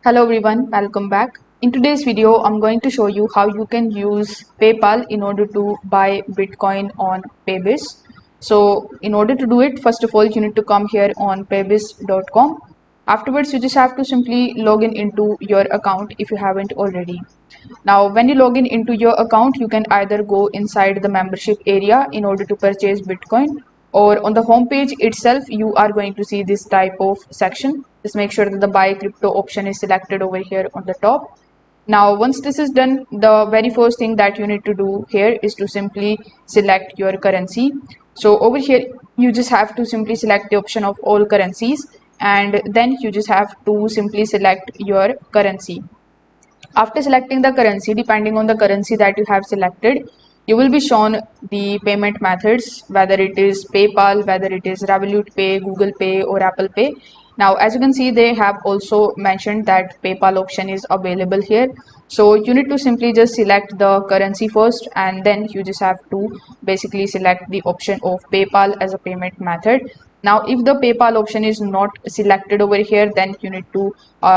Hello everyone, welcome back. In today's video, I'm going to show you how you can use PayPal in order to buy Bitcoin on Paybis. So in order to do it, first of all, you need to come here on paybis.com. Afterwards, you just have to simply log in into your account if you haven't already. Now, when you log in into your account, you can either go inside the membership area in order to purchase Bitcoin, or on the home page itself, you are going to see this type of section. Just make sure that the buy crypto option is selected over here on the top. Now, once this is done, the very first thing that you need to do here is to simply select your currency. So over here, you just have to simply select the option of all currencies, and then you just have to simply select your currency. After selecting the currency, depending on the currency that you have selected, you will be shown the payment methods, whether it is PayPal, whether it is Revolut Pay, Google Pay, or Apple Pay. Now, as you can see, they have also mentioned that PayPal option is available here. So you need to simply just select the currency first, and then you just have to basically select the option of PayPal as a payment method. Now, if the PayPal option is not selected over here, then you need to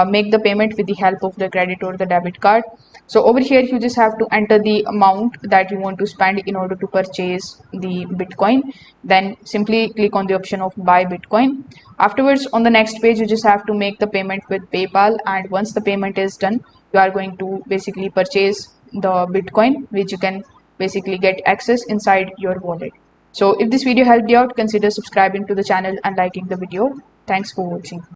make the payment with the help of the credit or the debit card. So over here, you just have to enter the amount that you want to spend in order to purchase the Bitcoin. Then simply click on the option of buy Bitcoin. Afterwards, on the next page, you just have to make the payment with PayPal. And once the payment is done, you are going to basically purchase the Bitcoin, which you can basically get access inside your wallet. So if this video helped you out, consider subscribing to the channel and liking the video. Thanks for watching.